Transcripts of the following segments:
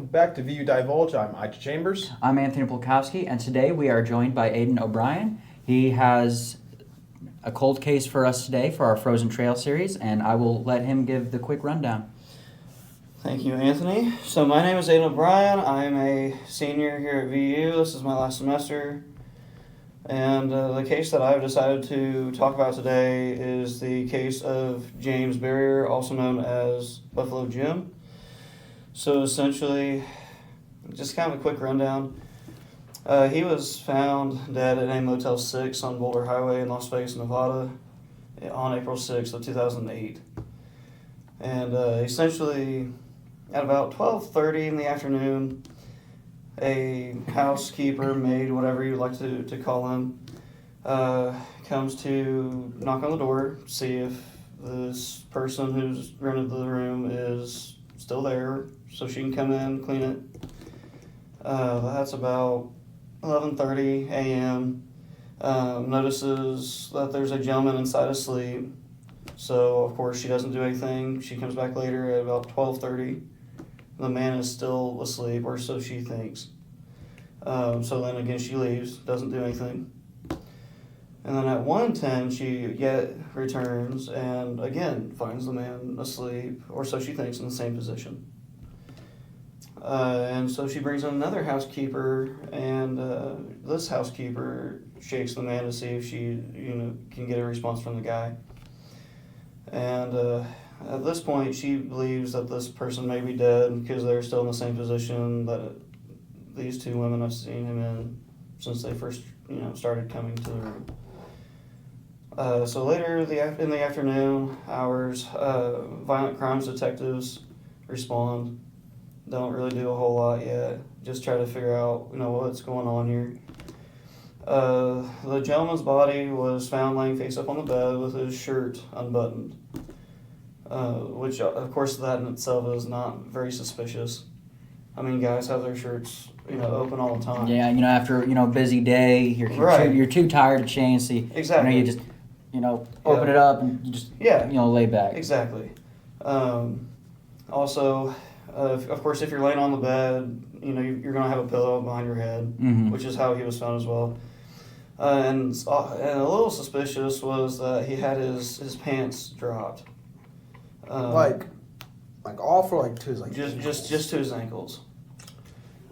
welcome back to VUDivulged. I'm Ike Chambers. I'm Anthony Polkowski, and today we are joined by Aiden O'Brien. He has a cold case for us today for our Frozen Trail series, and I will let him give the quick rundown. Thank you, Anthony. So my name is Aiden O'Brien. I'm a senior here at VU. This is my last semester. And the case that I've decided to talk about today is the case of James Barrier, also known as Buffalo Jim. So essentially, just kind of a quick rundown. He was found dead at a Motel 6 on Boulder Highway in Las Vegas, Nevada on April 6th of 2008. And essentially, at about 12:30 in the afternoon, a housekeeper, maid, whatever you like to call him, comes to knock on the door, see if this person who's rented the room is still there, so she can come in, clean it. That's about 11:30 a.m. Notices that there's a gentleman inside asleep, so of course she doesn't do anything. She comes back later at about 12:30. The man is still asleep, or so she thinks. So then again she leaves, doesn't do anything. And then at 1:10 she yet returns and again finds the man asleep, or so she thinks, in the same position. And so she brings in another housekeeper, and this housekeeper shakes the man to see if she can get a response from the guy. And at this point she believes that this person may be dead because they're still in the same position that these two women have seen him in since they first started coming to the room. So later in the afternoon hours, violent crimes detectives respond. Don't really do a whole lot yet. Just try to figure out what's going on here. The gentleman's body was found laying face up on the bed with his shirt unbuttoned, which of course that in itself is not very suspicious. I mean, guys have their shirts open all the time. Yeah, after a busy day, you're too tired to change, so exactly. You just open it up and you just lay back. Exactly. Also, of course, if you're laying on the bed, you're going to have a pillow behind your head, which is how he was found as well. And a little suspicious was that he had his pants dropped. Like off, or to his just to his ankles,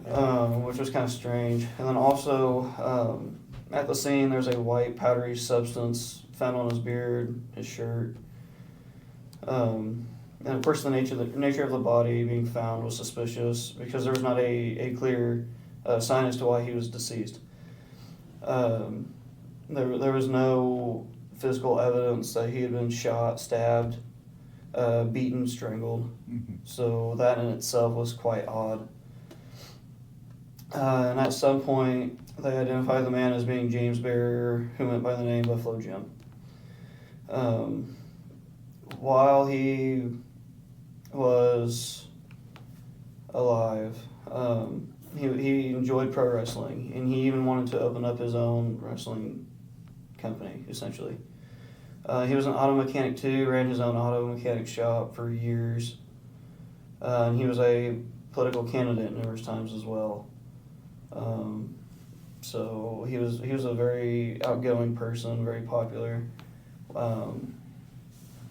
which was kind of strange. And then also at the scene, there's a white powdery substance found on his beard, his shirt. And of course, the nature of the body being found was suspicious because there was not a clear sign as to why he was deceased. There was no physical evidence that he had been shot, stabbed, beaten, strangled. So that in itself was quite odd. And at some point, they identified the man as being James Barrier, who went by the name Buffalo Jim. While he was alive, he enjoyed pro wrestling, and he even wanted to open up his own wrestling company, essentially. He was an auto mechanic too, ran his own auto mechanic shop for years. And he was a political candidate numerous times as well. So he was a very outgoing person, very popular.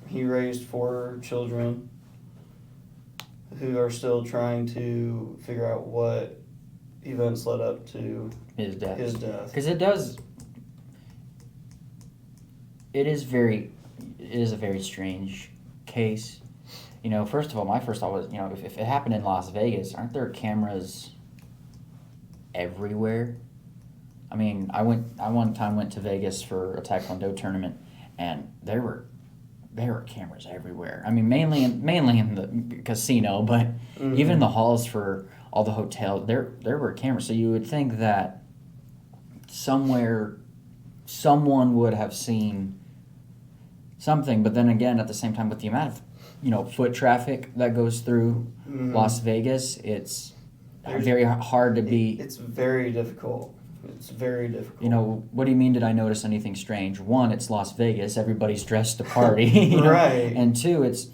He raised 4 children who are still trying to figure out what events led up to his death. Because it is a very strange case. First of all, my first thought was, if it happened in Las Vegas, aren't there cameras everywhere? I mean, I one time went to Vegas for a Taekwondo tournament, and there were cameras everywhere. I mean, mainly in the casino, but even in the halls for all the hotels, there were cameras. So you would think that somewhere someone would have seen something. But then again, at the same time, with the amount of foot traffic that goes through Las Vegas, it's very hard to be. It's very difficult. It's very difficult. What do you mean, did I notice anything strange? One, it's Las Vegas. Everybody's dressed to party. Right. And two, it's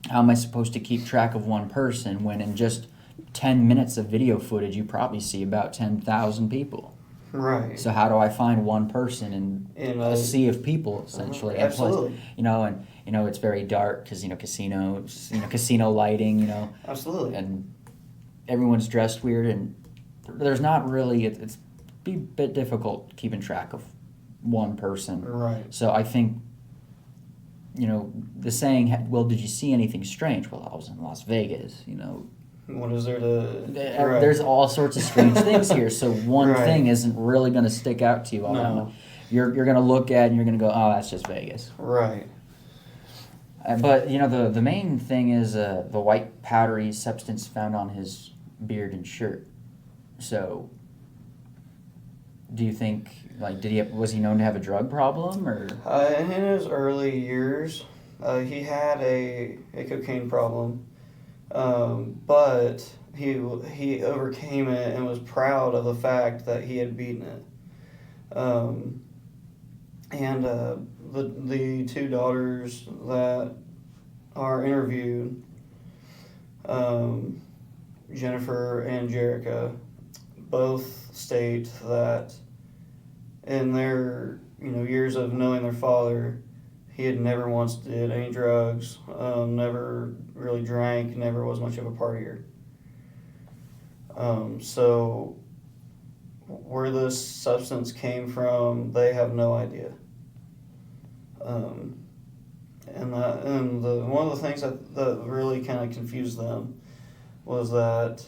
how am I supposed to keep track of one person when in just 10 minutes of video footage, you probably see about 10,000 people. Right. So how do I find one person in a a sea of people, essentially? And plus, absolutely. it's very dark because casinos, casino lighting, Absolutely. and everyone's dressed weird, and there's not really. It's be a bit difficult keeping track of one person. Right. So I think, the saying, "Well, did you see anything strange?" Well, I was in Las Vegas. What is there to? Right. There's all sorts of strange things here. So one Right. thing isn't really going to stick out to you all that No. much. You're going to look at it and you're going to go, "Oh, that's just Vegas." Right. But the main thing is the white powdery substance found on his beard and shirt. So, do you think was he known to have a drug problem or? In his early years, he had a cocaine problem, but he overcame it and was proud of the fact that he had beaten it. And the two daughters that are interviewed, Jennifer and Jerica, both state that in their years of knowing their father, he had never once did any drugs, never really drank, never was much of a partier. So where this substance came from, they have no idea. And one of the things that really kind of confused them was that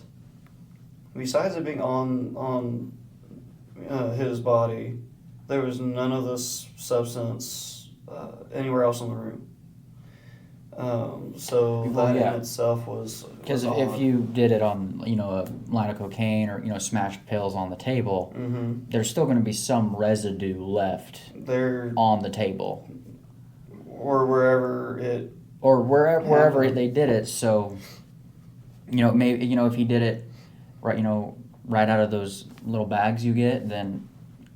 besides it being on his body, there was none of this substance anywhere else in the room. So that in itself was because if odd. you did it on a line of cocaine or smashed pills on the table, Mm-hmm. there's still going to be some residue left There on the table or wherever it or wherever happened. they did it. So maybe if he did it right out of those little bags you get, then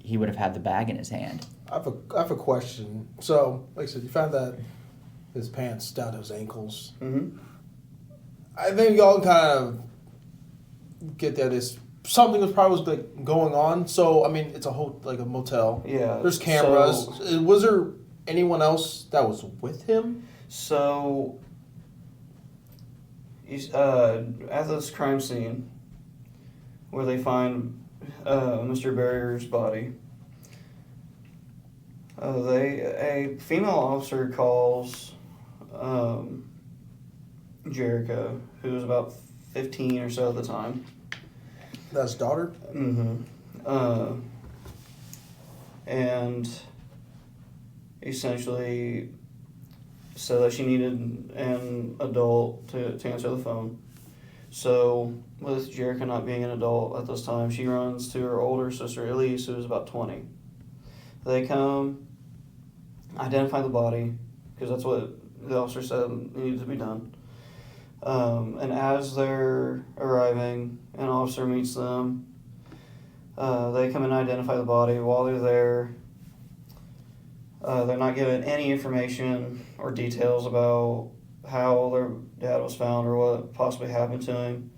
he would have had the bag in his hand. I have a question. So, like I said, you found that his pants down to his ankles. Mm-hmm. I think y'all kind of get that is something was probably going on. So, I mean, it's a motel. Yeah. There's cameras. Was there anyone else that was with him? So he's at this crime scene where they find Mr. Barrier's body. A female officer calls Jerica, who was about 15 or so at the time. That's his daughter? Mm-hmm. And essentially said that she needed an adult to answer the phone. So, with Jerica not being an adult at this time, she runs to her older sister, Elise, who was about 20. They come, identify the body, because that's what the officer said needed to be done. And as they're arriving, an officer meets them. They come and identify the body. While they're there, they're not given any information or details about how their dad was found or what possibly happened to him.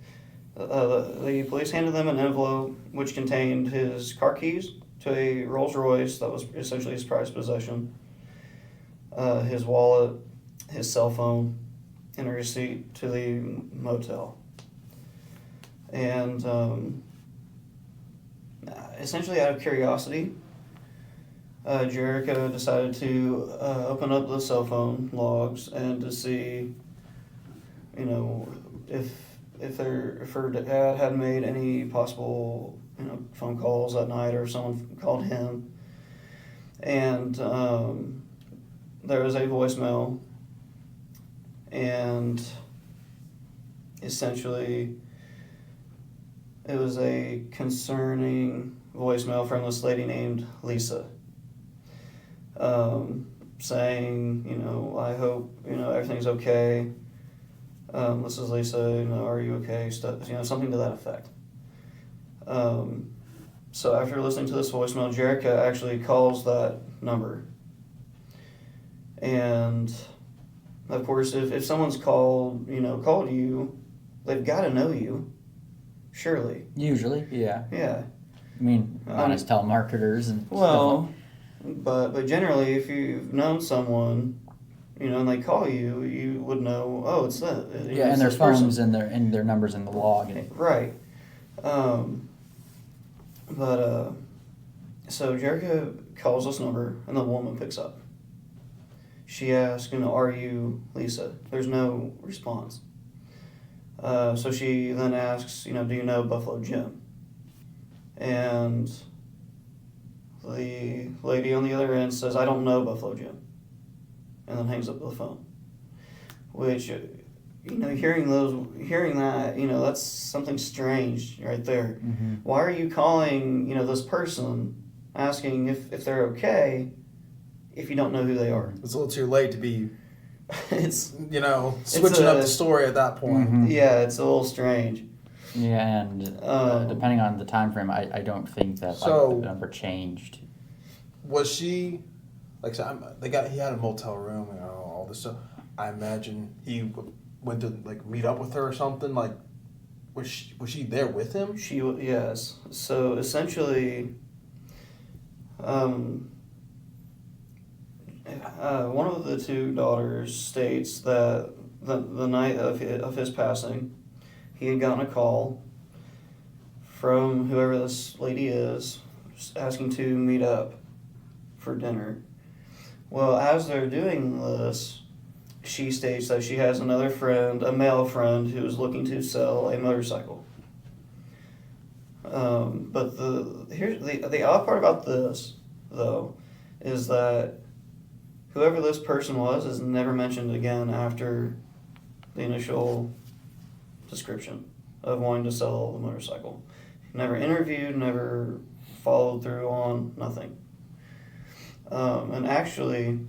The police handed them an envelope which contained his car keys to a Rolls Royce that was essentially his prized possession, his wallet, his cell phone, and a receipt to the motel. And essentially out of curiosity, Jerica decided to open up the cell phone logs and to see, if her dad had made any possible, phone calls that night or if someone called him. And there was a voicemail, and essentially it was a concerning voicemail from this lady named Lisa. Saying, I hope, everything's okay. This is Lisa, are you okay? Something to that effect. So after listening to this voicemail, Jerica actually calls that number. And of course, if someone's called you, they've got to know you. Surely. Usually, yeah. Yeah. I mean, not as telemarketers and Well, but generally, if you've known someone, and they call you, you would know. Oh, it's that. yeah, and their phones and their numbers in the log. And, Right. So Jericho calls this number, and the woman picks up. She asks, are you Lisa? There's no response. So she then asks, do you know Buffalo Jim? And the lady on the other end says, I don't know Buffalo Jim. And then hangs up the phone. Which, hearing that, that's something strange right there. mm-hmm. Why are you calling, this person, asking if they're okay, if you don't know who they are? It's a little too late to be, It's switching up the story at that point. Mm-hmm. Yeah, it's a little strange. Yeah, and depending on the time frame, I don't think that So- the number changed. Was she, like I said, he had a motel room and all this stuff. I imagine he went to meet up with her or something. Like, was she there with him? Yes. So essentially, one of the two daughters states that the night of his passing, he had gotten a call from whoever this lady is, asking to meet up for dinner. Well, as they're doing this, she states that she has another friend, a male friend, who is looking to sell a motorcycle. But the odd part about this, though, is that whoever this person was is never mentioned again after the initial description of wanting to sell the motorcycle. Never interviewed, never followed through on, nothing. And actually,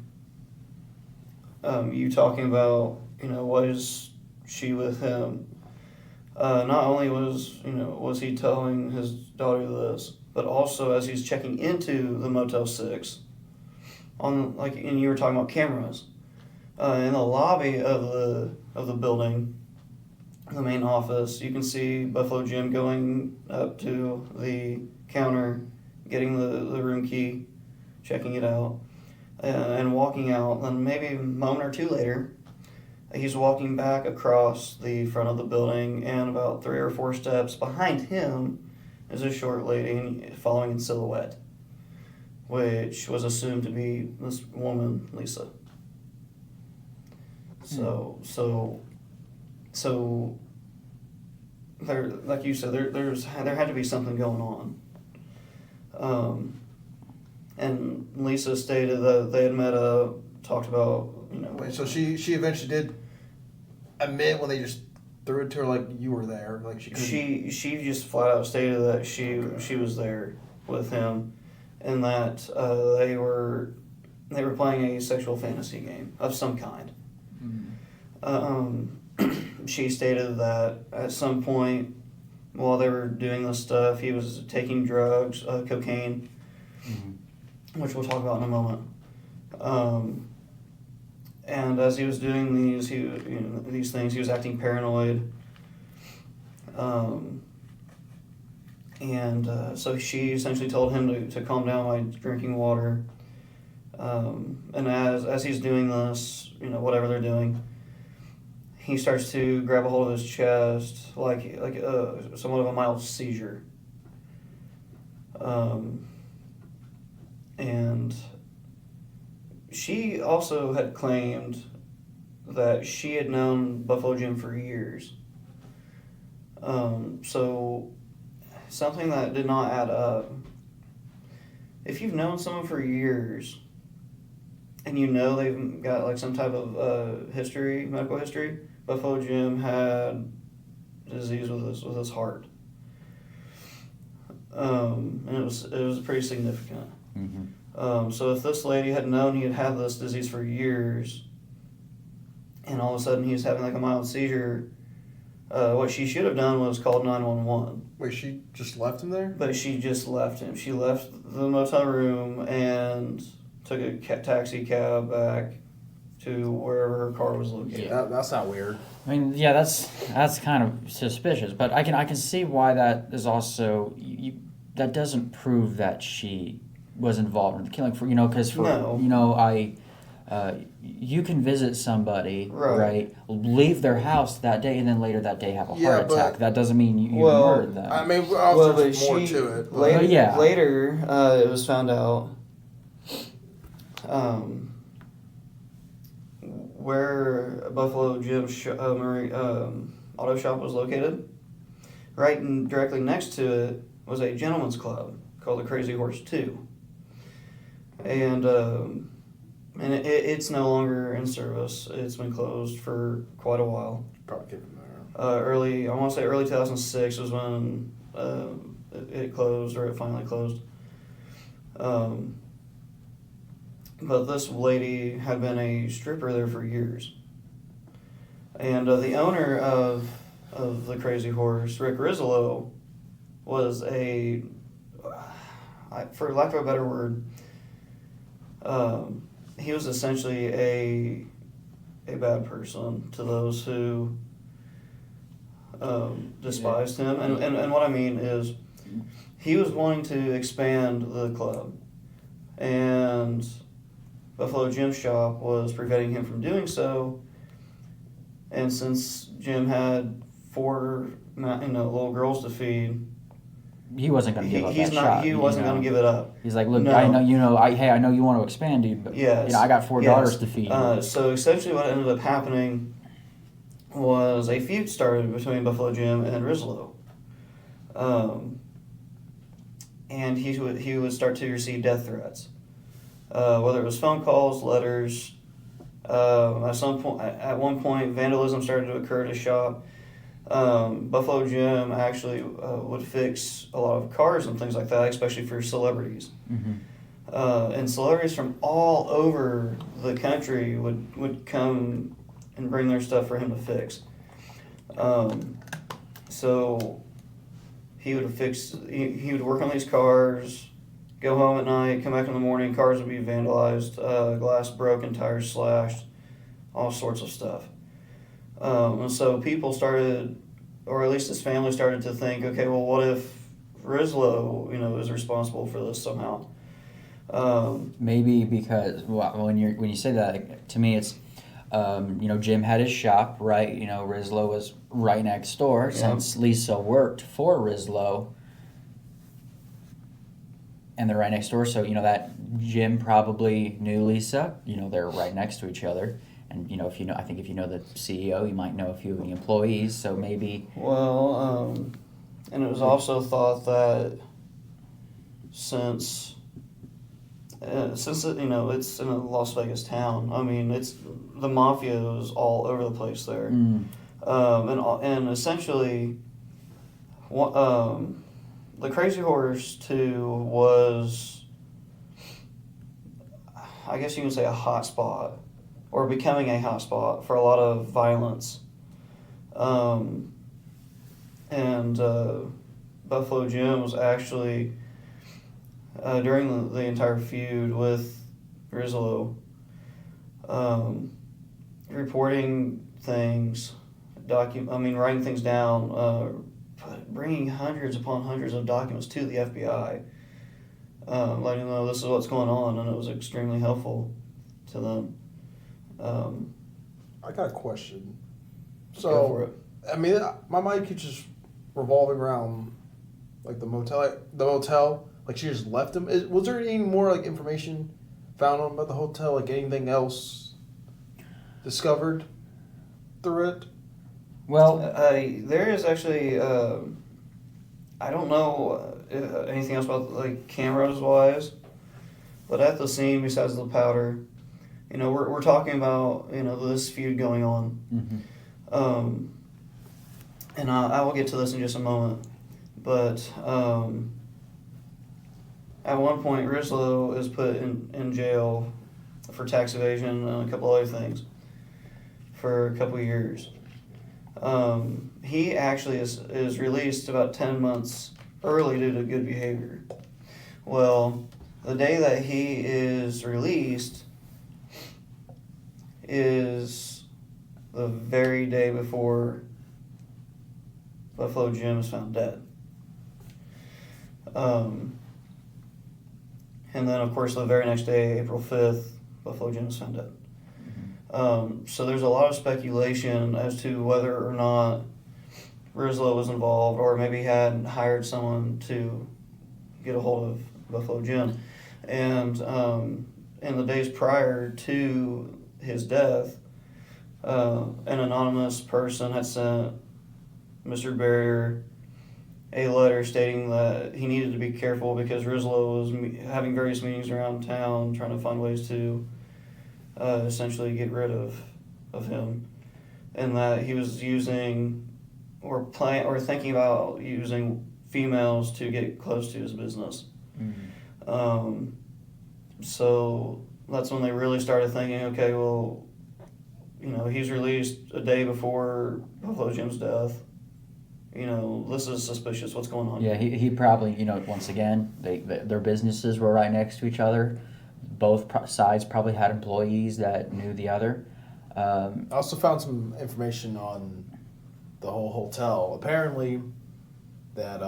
you talking about, was she with him? Not only was he telling his daughter this, but also as he's checking into the Motel 6, and you were talking about cameras, in the lobby of the building, the main office, you can see Buffalo Jim going up to the counter, getting the room key, checking it out, and walking out. Then maybe a moment or two later, he's walking back across the front of the building, and about 3 or 4 steps behind him is a short lady following in silhouette, which was assumed to be this woman, Lisa. So there, like you said, there had to be something going on. And Lisa stated that they had talked about, Wait, so she eventually did admit when they just threw it to her you were there, she just flat out stated that she was there with him, and that they were playing a sexual fantasy game of some kind. She stated that at some point while they were doing this stuff, he was taking drugs, cocaine, which we'll talk about in a moment. And as he was doing these things, he was acting paranoid. So she essentially told him to calm down by drinking water. And as he's doing this, whatever they're doing, he starts to grab a hold of his chest, like somewhat of a mild seizure. And she also had claimed that she had known Buffalo Jim for years. So something that did not add up. If you've known someone for years, and they've got some type of medical history, Buffalo Jim had disease with his heart, and it was pretty significant. So if this lady had known he had this disease for years, and all of a sudden he was having a mild seizure, what she should have done was called 911. Wait, she just left him there? But she just left him. She left the motel room and took a taxi cab back to wherever her car was located. That's not weird. I mean, yeah, that's kind of suspicious, but I can see why that is also that doesn't prove that she was involved in the killing. Because you can visit somebody, right? Leave their house that day, and then later that day have a heart attack. That doesn't mean you murdered them. I mean, there's more to it. Later, it was found out where Buffalo Jim's auto shop was located. Right and directly next to it was a gentleman's club called the Crazy Horse 2. And it's no longer in service. It's been closed for quite a while. Probably keep them there. I want to say early 2006 was when it closed, or it finally closed. But this lady had been a stripper there for years. And the owner of the Crazy Horse, Rick Rizzolo, was for lack of a better word, he was essentially a bad person to those who despised him. And what I mean is, he was wanting to expand the club, and Buffalo Jim's shop was preventing him from doing so. And since Jim had 4 little girls to feed, he wasn't going to give up that shot. He wasn't going to give it up. He's like, look, no. I know I know you want to expand, dude, but I got 4 daughters to feed. So essentially, what ended up happening was a feud started between Buffalo Jim and Rizzolo. And he would start to receive death threats, whether it was phone calls, letters. At one point, vandalism started to occur at his shop. Buffalo Jim actually would fix a lot of cars and things like that, especially for celebrities. Mm-hmm. And celebrities from all over the country would come and bring their stuff for him to fix. So he would work on these cars, go home at night, come back in the morning, cars would be vandalized, glass broken, tires slashed, all sorts of stuff. And so people started, or at least his family started to think, okay, well, what if Rizzolo, is responsible for this somehow? Maybe because when you say that, to me it's, Jim had his shop, right? Rizzolo was right next door. Yeah. Since Lisa worked for Rizzolo, and they're right next door, so that Jim probably knew Lisa. They're right next to each other. And I think if you know the CEO, you might know a few of the employees. So maybe. Well, and it was also thought that since it's in a Las Vegas town. I mean, it's the mafia is all over the place there, and essentially, the Crazy Horse 2 was, I guess you can say, a hot spot, or becoming a hot spot for a lot of violence. And Buffalo Jim was actually, during the entire feud with Rizzolo, reporting things, writing things down, bringing hundreds upon hundreds of documents to the FBI, letting them know this is what's going on, and it was extremely helpful to them. I got a question. Go for it. My mind keeps just revolving around like the motel. Like she just left him. Was there any more like information found on about the hotel? Like anything else discovered through it? Well, there is actually. I don't know anything else about like cameras wise, but at the scene, besides the powder, we're talking about this feud going on. Mm-hmm. And I will get to this in just a moment, but at one point Rizzolo is put in jail for tax evasion and a couple other things for a couple of years. He actually is released about 10 months early due to good behavior. Well, the day that he is released is the very day before Buffalo Jim is found dead. And then, of course, the very next day, April 5th, Buffalo Jim is found dead. So there's a lot of speculation as to whether or not Rizlo was involved, or maybe had hired someone to get a hold of Buffalo Jim. And in the days prior to his death, an anonymous person had sent Mr. Barrier a letter stating that he needed to be careful because Rizlo was having various meetings around town trying to find ways to essentially get rid of him, and that he was using or thinking about using females to get close to his business. So that's when they really started thinking, okay, well, he's released a day before Buffalo Jim's death. This is suspicious. What's going on? Yeah, he probably, once again, their businesses were right next to each other. Both sides probably had employees that knew the other. I also found some information on the whole hotel. Apparently, that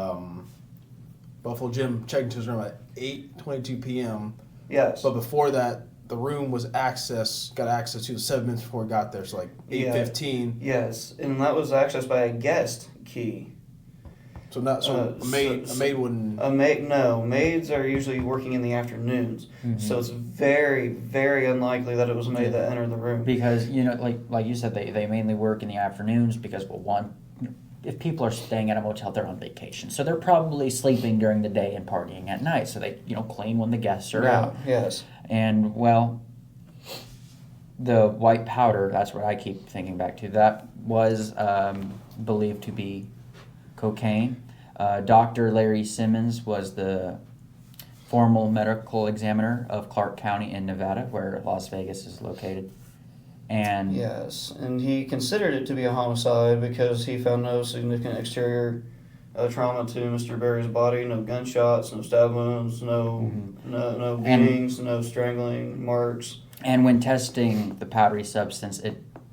Buffalo Jim checked into his room at 8:22 p.m. Yes. But before that, the room was got access to 7 minutes before he got there, so like 8:15. Yes, and that was accessed by a guest key. So a maid wouldn't. Maids are usually working in the afternoons, so it's very, very unlikely that it was a maid that entered the room. Because like you said, they mainly work in the afternoons because, well, one, if people are staying at a motel, they're on vacation, so they're probably sleeping during the day and partying at night. So they clean when the guests are out. Yes. And well, the white powder, that's what I keep thinking back to. That was believed to be cocaine. Dr. Larry Simmons was the formal medical examiner of Clark County in Nevada, where Las Vegas is located. And yes, and he considered it to be a homicide because he found no significant exterior trauma to Mr. Barry's body, no gunshots, no stab wounds, no beatings, no strangling marks. And when testing the powdery substance,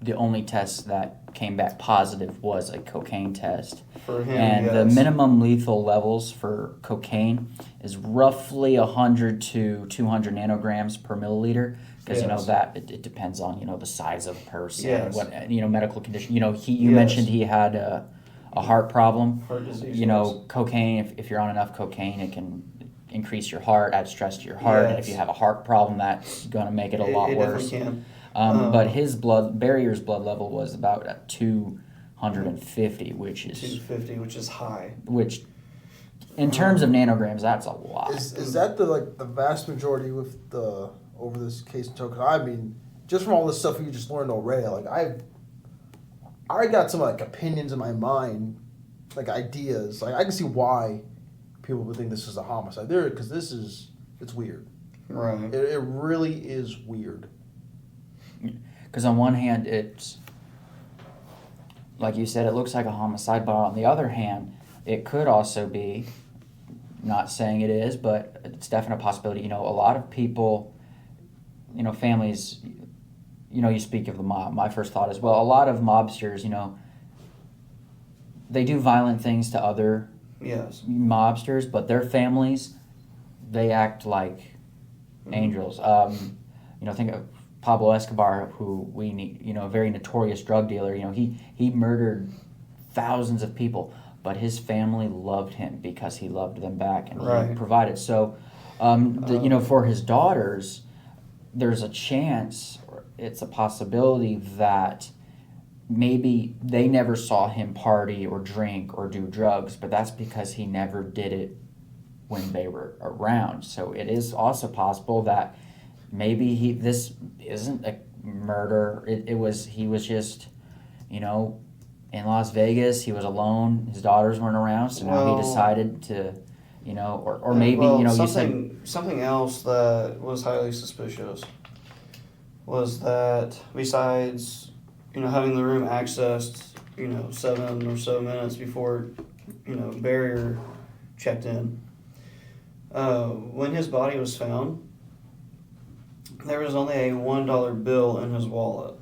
the only test that came back positive was a cocaine test. For him, and yes. The minimum lethal levels for cocaine is roughly 100 to 200 nanograms per milliliter. Because that it depends on the size of the person, what medical condition. You mentioned he had a heart problem. Heart disease. Cocaine. If you're on enough cocaine, it can increase your heart, add stress to your heart, and if you have a heart problem, that's going to make it a lot worse. Definitely can. But Barrier's blood level was about at 250, which is high. Which, in terms of nanograms, that's a lot. Is that the vast majority with over this case in Tokyo? I mean, just from all this stuff you just learned already, I got some opinions in my mind, ideas. I can see why people would think this is a homicide there, because it's weird. Right. It really is weird. Because on one hand, it's like you said, it looks like a homicide, but on the other hand, it could also be, not saying it is, but it's definitely a possibility. A lot of people, families, you speak of the mob. My first thought is, well, a lot of mobsters, they do violent things to other mobsters, but their families, they act like angels. Think of Pablo Escobar, who we need, a very notorious drug dealer. He murdered thousands of people, but his family loved him because he loved them back and he provided. So, for his daughters, there's a chance, it's a possibility that maybe they never saw him party or drink or do drugs, but that's because he never did it when they were around. So it is also possible that maybe this isn't a murder. He was just, in Las Vegas. He was alone. His daughters weren't around, so now he decided to, or maybe something else that was highly suspicious was that besides having the room accessed 7 or so minutes before Barrier checked in, when his body was found, there was only a $1 bill in his wallet.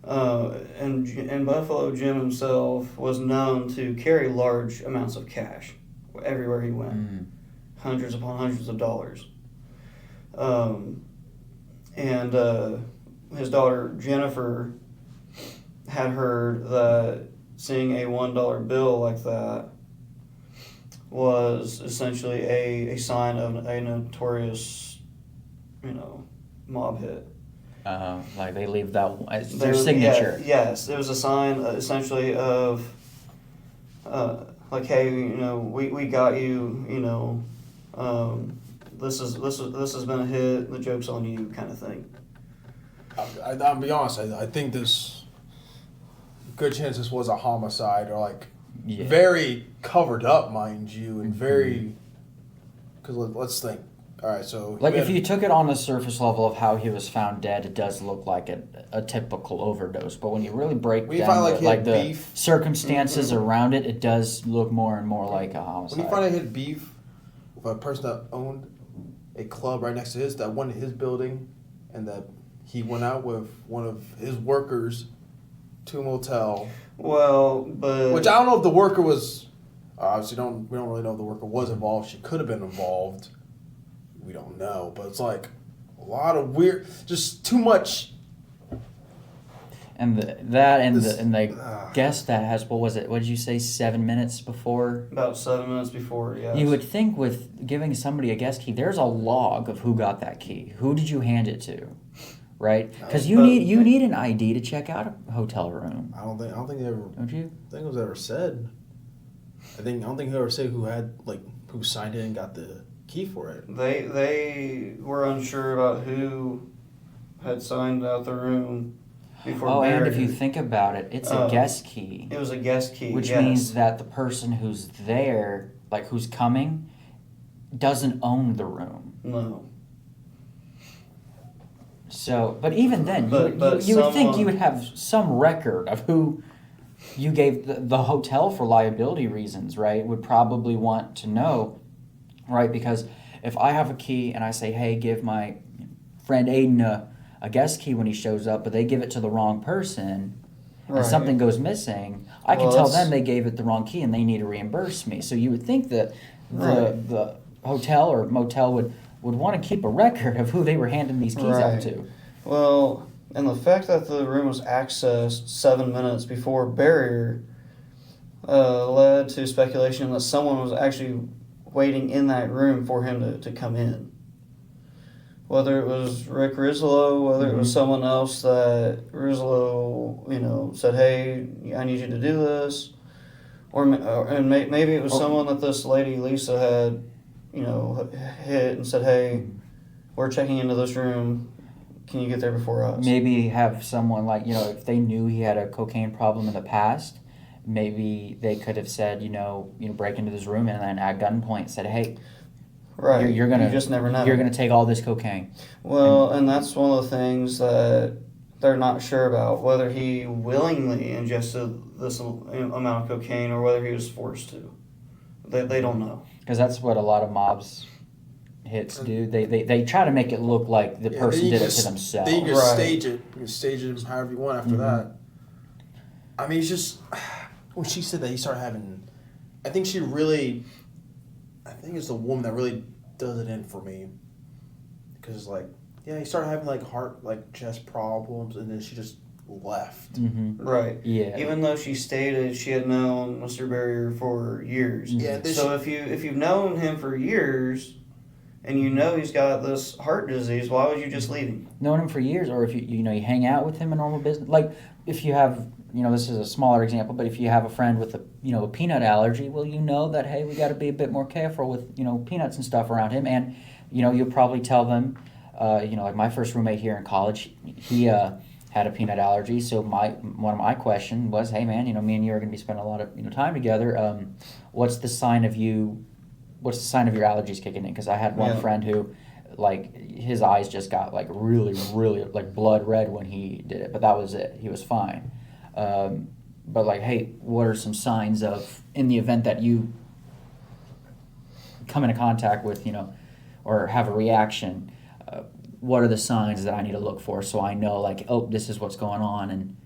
And Buffalo Jim himself was known to carry large amounts of cash everywhere he went, hundreds upon hundreds of dollars. And his daughter Jennifer had heard that seeing a $1 bill like that was essentially a sign of a notorious, mob hit. Like they leave that as their signature. Yeah, yes, it was a sign essentially of, like, hey, we got you. This has been a hit. The joke's on you, kind of thing. I'll be honest. I think this good chance this was a homicide, or like very covered up, mind you, and very. Because let's think. All right, so like if you took it on the surface level of how he was found dead, it does look like a typical overdose. But when you really break down the circumstances around it, it does look more and more like a homicide. When you find out he had beef with a person that owned a club right next to his, that went to his building, and that he went out with one of his workers to a motel. Well, but which I don't know if the worker was. Obviously, we don't really know if the worker was involved. She could have been involved. We don't know, but it's like a lot of weird, just too much. And the guest that has, what was it? What did you say? 7 minutes before? About 7 minutes before, yeah. You would think with giving somebody a guest key, there's a log of who got that key. Who did you hand it to? Right? Because you need an ID to check out a hotel room. I don't think they ever. Don't you? I think it was ever said. I don't think they ever said who signed it and got the key for it. They were unsure about who had signed out the room before. Oh, and if you think about it, it's a guest key. It was a guest key, which means that the person who's there, like who's coming, doesn't own the room. No. So, but even then, you would think you would have some record of who you gave the hotel for liability reasons, right? Would probably want to know. Right, because if I have a key and I say, hey, give my friend Aiden a guest key when he shows up, but they give it to the wrong person and something goes missing, I can tell them they gave it the wrong key and they need to reimburse me. So you would think that the hotel or motel would want to keep a record of who they were handing these keys out to. Well, and the fact that the room was accessed 7 minutes before barrier led to speculation that someone was actually waiting in that room for him to come in. Whether it was Rick Rizlo, whether it was someone else that Rizlo, said, hey, I need you to do this. And maybe it was someone that this lady, Lisa, had, hit and said, hey, we're checking into this room. Can you get there before us? Maybe have someone if they knew he had a cocaine problem in the past, maybe they could have said, break into this room and then at gunpoint said, hey, you're gonna, you just never know. You're gonna take all this cocaine. Well, and that's one of the things that they're not sure about, whether he willingly ingested this amount of cocaine or whether he was forced to. They don't know. Because that's what a lot of mobs hits do. They try to make it look like the person did it to themselves. Then you can stage it. You can stage it however you want after that. I mean, it's just when she said that he started having, I think it's the woman that really does it in for me. Because he started having heart, chest problems, and then she just left. Right. Yeah. Even though she stated she had known Mr. Barrier for years. Yeah. So if you've known him for years, and he's got this heart disease, why would you just leave him? Known him for years, or if you hang out with him in normal business, if you have. This is a smaller example, but if you have a friend with a peanut allergy, well, that, hey, we got to be a bit more careful with, peanuts and stuff around him. And, you'll probably tell them, like my first roommate here in college, he had a peanut allergy. So one of my questions was, hey, man, me and you are going to be spending a lot of, time together. What's the sign of your allergies kicking in? Because I had one friend who, his eyes just got, really, really, blood red when he did it. But that was it. He was fine. But hey, what are some signs of, in the event that you come into contact with, or have a reaction, what are the signs that I need to look for so I know, like, oh, this is what's going on. And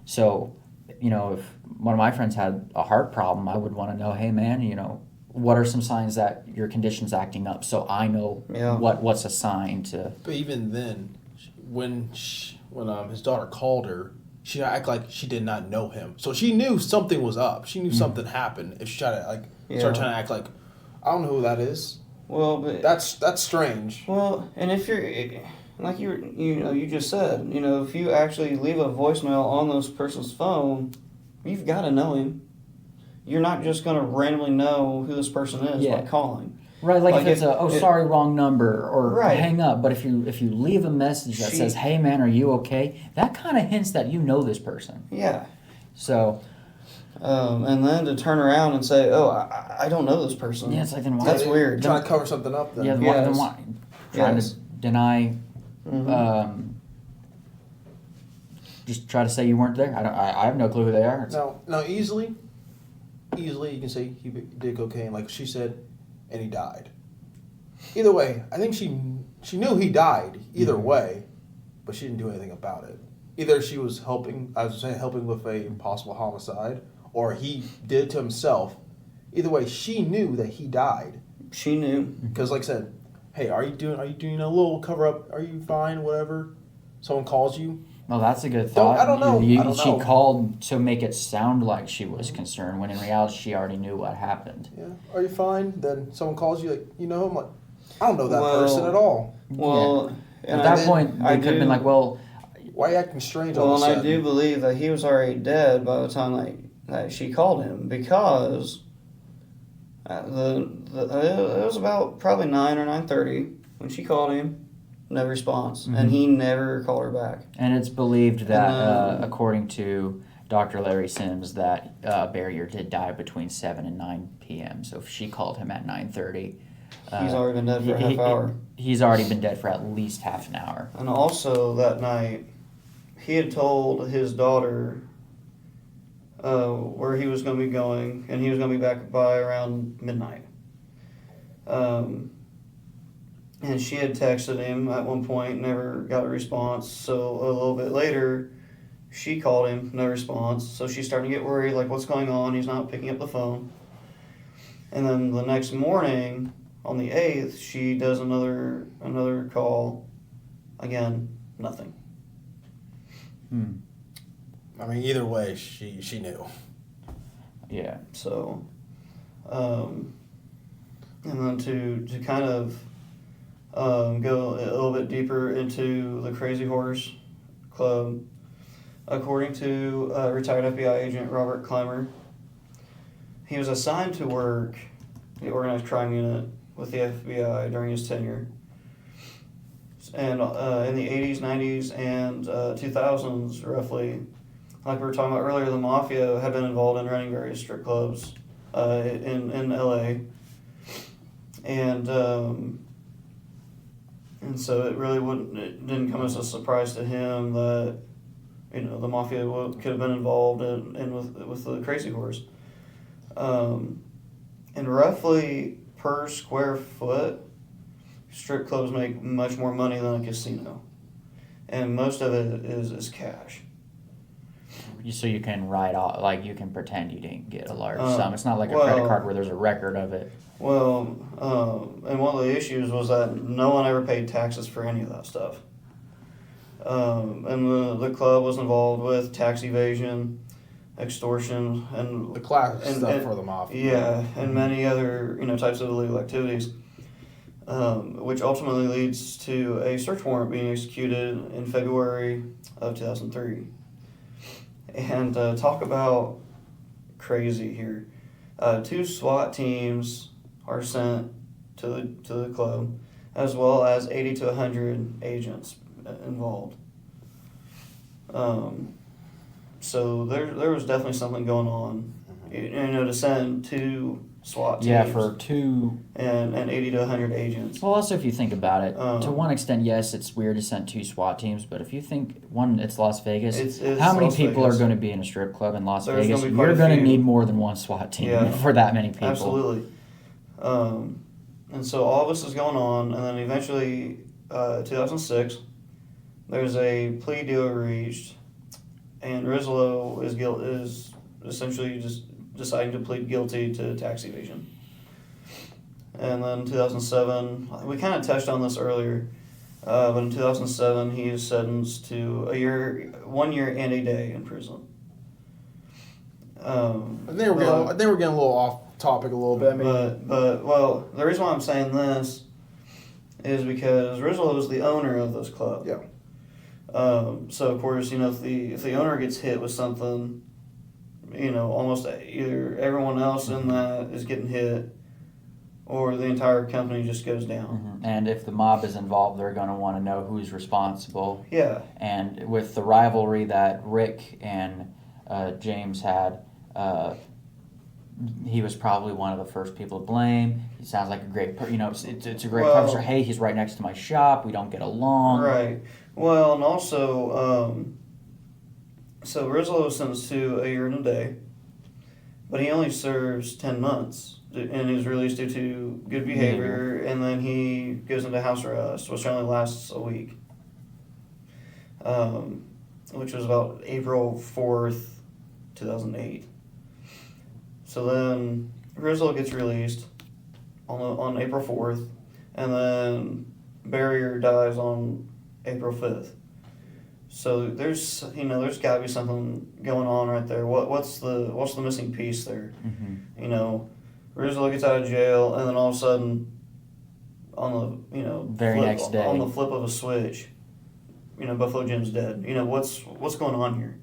so, you know, if one of my friends had a heart problem, I would want to know, hey, man, you know, what are some signs that your condition's acting up so I know what's a sign to... But even then, when his daughter called her, she act like she did not know him. So she knew something was up. She knew something happened. If she tried to start trying to act like, I don't know who that is. Well, but that's strange. Well, and if you're like you just said, you know, if you actually leave a voicemail on this person's phone, you've got to know him. You're not just going to randomly know who this person is by calling. Right, like if it's sorry, wrong number, or hang up. But if you leave a message that says, hey, man, are you okay? That kind of hints that you know this person. Yeah. So... and then to turn around and say, "Oh, I don't know this person." Yeah, it's like then why? That's weird. Trying to cover something up. Then. Yeah, then why? Trying to deny. Just try to say you weren't there. I have no clue who they are. No, easily you can say he did cocaine, like she said, and he died. Either way, I think she knew he died. Either way, but she didn't do anything about it. Either she was helping with a possible homicide, or he did it to himself. Either way, she knew that he died. She knew. Because, like I said, hey, are you doing a little cover up? Are you fine? Whatever. Someone calls you. Well, that's a good thought. I don't know. She called to make it sound like she was concerned, when in reality she already knew what happened. Yeah. Are you fine? Then someone calls you, like, you know, I'm like, I don't know that person at all. Well, at that point, they could have been like, well, why are you acting strange? Well, and I do believe that he was already dead by the time that she called him, because it was about probably 9 or 9:30 when she called him. No response, and he never called her back. And it's believed that, according to Dr. Larry Sims, that Barrier did die between 7 and 9 p.m. So if she called him at 9:30, he's already been dead for a half hour. He's already been dead for at least half an hour. And also that night, he had told his daughter where he was going to be going, and he was going to be back by around midnight. And she had texted him at one point, never got a response. So a little bit later, she called him, no response. So she's starting to get worried, like, what's going on? He's not picking up the phone. And then the next morning, on the 8th, she does another call. Again, nothing. I mean, either way, she knew. Yeah. So, and then to kind of go a little bit deeper into the Crazy Horse Club, according to retired FBI agent Robert Clymer, he was assigned to work the organized crime unit with the FBI during his tenure. And in the 80s, 90s, and 2000s, roughly, like we were talking about earlier, the Mafia had been involved in running various strip clubs in LA. And so it didn't come as a surprise to him that, you know, the Mafia could have been involved with the Crazy Horse. And roughly per square foot, strip clubs make much more money than a casino, and most of it is cash. So you can write off, like you can pretend you didn't get a large sum. It's not like a credit card where there's a record of it. Well, and one of the issues was that no one ever paid taxes for any of that stuff. And the club was involved with tax evasion, extortion, and the class stuff for the Mafia. Yeah, and many other types of illegal activities. Which ultimately leads to a search warrant being executed in February of 2003. And talk about crazy here. 2 SWAT teams are sent to the club, as well as 80 to 100 agents involved. So there was definitely something going on. To send 2 SWAT teams. Yeah, for 2... And 80 to 100 agents. Well, also, if you think about it, to one extent, yes, it's weird to send 2 SWAT teams, but if you think, it's Las Vegas. It's how many Las people Vegas. are going to be in a strip club in Las There's Vegas? gonna be quite You're a going to few. need more than 1 SWAT team for that many people. Absolutely. And so all this is going on, and then eventually 2006. There's a plea deal reached, and Rizlo is essentially just deciding to plead guilty to tax evasion. And then 2007, we kind of touched on this earlier, but in 2007 he is sentenced to 1 year and a day in prison. I think we're getting a little off topic a little bit. I mean, but the reason why I'm saying this is because Rizlo is the owner of this club. Yeah. So of course, if the owner gets hit with something, almost either everyone else in that is getting hit, or the entire company just goes down. And if the mob is involved, they're going to want to know who's responsible. Yeah. And with the rivalry that Rick and James had, he was probably one of the first people to blame. He sounds like a great, it's a great person. Hey, he's right next to my shop. We don't get along. Right. Well, and also, so Rizlo was sentenced to 1 year and a day, but he only serves 10 months. And he's released due to good behavior, and then he goes into house arrest, which only lasts a week, which was about April 4th, 2008. So then Rizlo gets released on April 4th, and then Barrier dies on April 5th. So there's got to be something going on right there. What's the missing piece there? Rizlo gets out of jail, and then all of a sudden, on the next day, on the flip of a switch, Buffalo Jim's dead. What's going on here?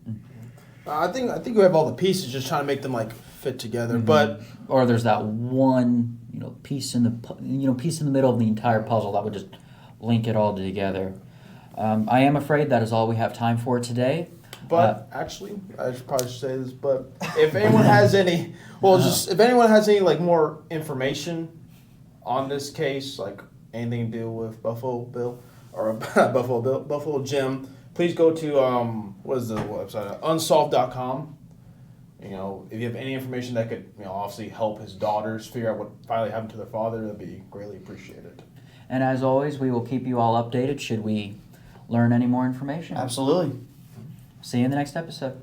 I think we have all the pieces, just trying to make them fit together. But or there's that one piece in the middle of the entire puzzle that would just link it all together. I am afraid that is all we have time for today. But actually, I should probably say this. But if anyone has any, if anyone has any more information on this case, anything to do with Buffalo Bill or Buffalo Jim, please go to what is the website? Unsolved.com. If you have any information that could obviously help his daughters figure out what finally happened to their father, that'd be greatly appreciated. And as always, we will keep you all updated should we learn any more information. Absolutely. See you in the next episode.